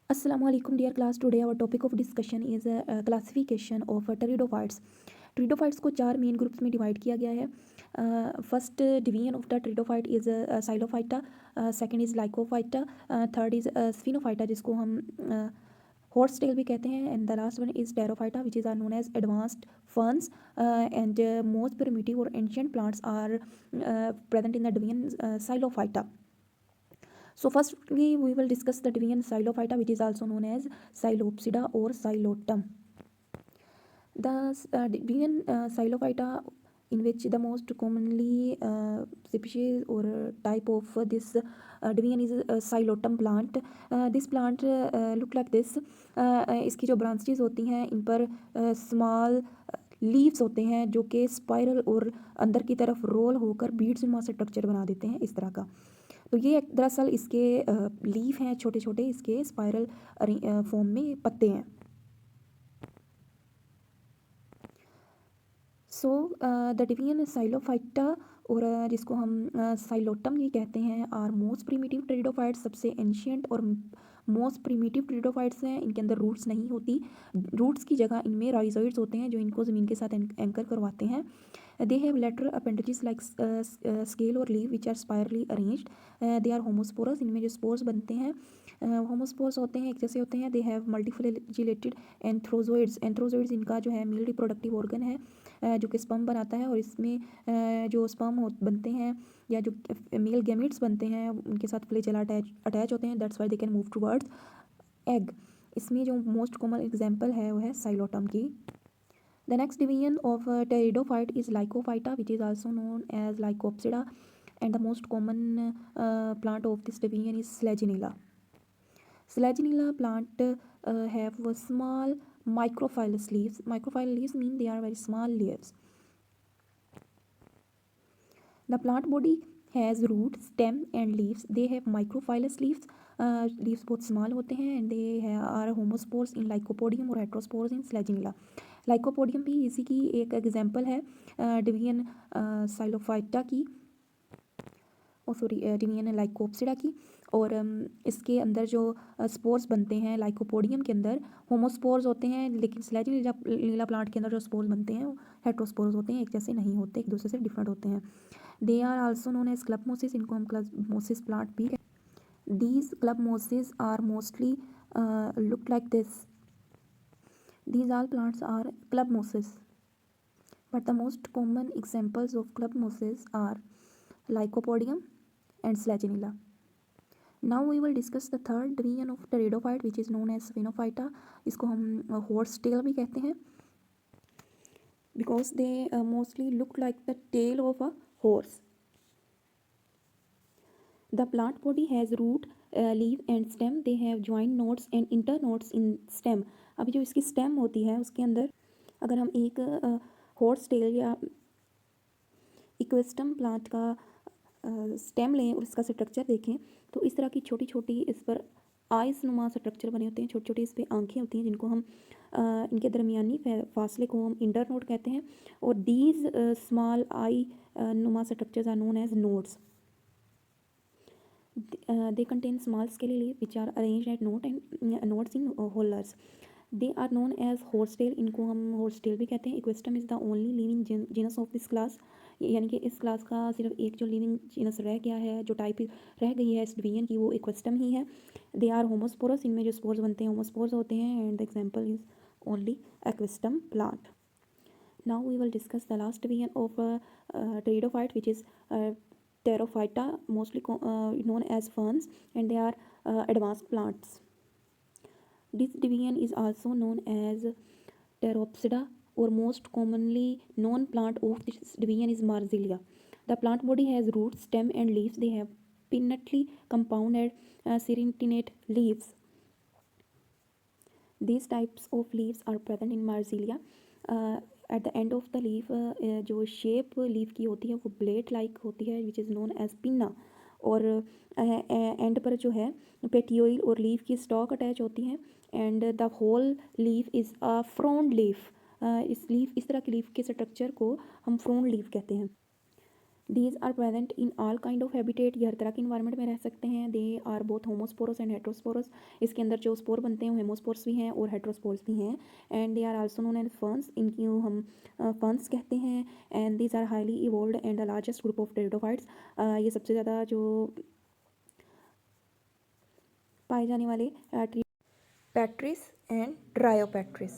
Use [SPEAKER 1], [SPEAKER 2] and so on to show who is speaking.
[SPEAKER 1] Assalamualaikum dear class. Today our topic of discussion is classification of pteridophytes. Pteridophytes को चार main groups में divide किया गया है. First division of the pteridophyte is psilophyta, second is lycophyta, third is sphenophyta जिसको हम horse tail भी कहते हैं, and the last one is pterophyta which is are known as advanced ferns, and most primitive और ancient plants are present in the division psilophyta. So firstly we will discuss the division Xylophyta, which is also known as Xylopsida or Xylotum. The division Xylophyta, in which the most commonly species or type of this division is Xylotum plant. This plant look like this. इसकी जो branches होती हैं इन पर small leaves होते हैं जो कि spiral और अंदर की तरफ रोल होकर बीड्स नुमा स्ट्रक्चर बना देते हैं इस तरह का. तो ये दरअसल इसके लीफ हैं छोटे छोटे, इसके स्पाइरल फॉर्म में पत्ते हैं. सो द डिवीजन साइलोफाइटा और जिसको हम साइलोटम ये कहते हैं आर मोस्ट प्रिमिटिव टेरिडोफाइट्स. सबसे एंशियंट और मोस्ट प्रिमिटिव टेरिडोफाइट्स हैं. इनके अंदर रूट्स नहीं होती. रूट्स की जगह इनमें राइजोइड्स होते हैं जो इनको ज़मीन के साथ एंकर करवाते हैं. They have lateral appendages like scale और leaf which are spirally arranged. They are homosporous. इनमें जो स्पोर्स बनते हैं होमोस्पोर्स होते हैं, एक जैसे होते हैं. They have multiflagellated एंथ्रोजोइड्स. एंथ्रोजोइड्स इनका जो है मेल रिप्रोडक्टिव ऑर्गन है जो कि स्पर्म बनाता है, और इसमें जो स्पर्म बनते हैं या जो मेल गैमेट्स बनते हैं उनके साथ फ्लैजेला अटैच होते हैं. That's why they can move towards egg. इसमें जो मोस्ट कॉमन एग्जाम्पल है वो है साइलोटम की. The next division of pteridophyte is Lycophyta, which is also known as Lycopsida, and the most common plant of this division is Selaginella. Selaginella plant have small microphyllous leaves. Microphyllous leaves mean they are very small leaves. The plant body has root, stem and leaves. They have microphyllous leaves. Leaves बहुत small होते हैं, and they are homospores in Lycopodium और heterospores in Selaginella. Lycopodium भी इसी की एक example है division साइलोफाइटा की, डिवीजन लाइकोप्सिडा की. और इसके अंदर जो स्पोर्स बनते हैं लाइकोपोडियम के अंदर होमोस्पोर्स होते हैं, लेकिन स्लैजिनेला प्लांट के अंदर जो स्पोर्स बनते हैं वो हेट्रोस्पोर्स होते हैं, एक जैसे नहीं होते, एक दूसरे से डिफरेंट होते हैं. They are also known as club mosses. इनको हम क्लब मोसिस प्लांट भी. These club mosses are mostly look like this. These all plants are club mosses, but the most common examples of club mosses are Lycopodium and Selaginella. Now we will discuss the third division of pteridophyte, which is known as Sphenophyta. इसको हम horse tail भी कहते हैं because they mostly look like the tail of a horse. The plant body has root, leaf and stem. They have joint nodes and internodes in stem. अभी जो इसकी stem होती है उसके अंदर अगर हम एक हॉर्स टेल या इक्वेस्टम प्लांट का स्टेम लें और इसका स्ट्रक्चर देखें तो इस तरह की छोटी छोटी इस पर आइस नुमा स्ट्रक्चर बने होते हैं. छोटी छोटी इस पर आंखें होती हैं जिनको हम इनके दरमियानी फासले को हम इंटरनोड कहते हैं. और दीज स्मॉल आई नुमा structures are known as nodes. They contain small scaly leaves which are arranged at nodes in whorls. They are known as horsetail. इनको हम horsetail भी कहते हैं. Equestum is the only living genus of this class. यानी कि इस class का सिर्फ एक जो लिविंग जीनस रह गया है, जो टाइप रह गई है इस डिवीजन की, वो इक्वेस्टम ही है. They are homosporous. इनमें जो स्पोर्स बनते हैं होमोस्पोर्स होते हैं, and the example is only equisetum plant. Now we will discuss the last division of pteridophyte, which is Pterophyta, mostly known as ferns, and they are advanced plants. This division is also known as Pteropsida, or most commonly known plant of this division is Marsilia. The plant body has roots, stem and leaves. They have pinnately compounded serratinate leaves. These types of leaves are present in Marsilia. At the end of the leaf जो shape leaf की होती है वो blade like होती है, which is known as pinna. और end पर जो है पेटियोल और लीफ की स्टॉक अटैच होती हैं, and the whole leaf is a frond leaf. इस तरह की लीफ के स्ट्रक्चर को हम फ्रोंड लीफ कहते हैं. These are present in all kind of habitat, ये हर तरह के इन्वायरमेंट में रह सकते हैं। They are both homosporous and heterosporous, इसके अंदर जो स्पोर बनते हैं वो हेमोस्पोर्स भी हैं और हेट्रोस्पोर्स भी हैं। And they are also known as ferns, इनकी हम फर्न्स कहते हैं। And these are highly evolved and the largest group of pteridophytes, ये सबसे ज़्यादा जो पाए जाने वाले पैट्रिस एंड ड्रायोपैट्रिस।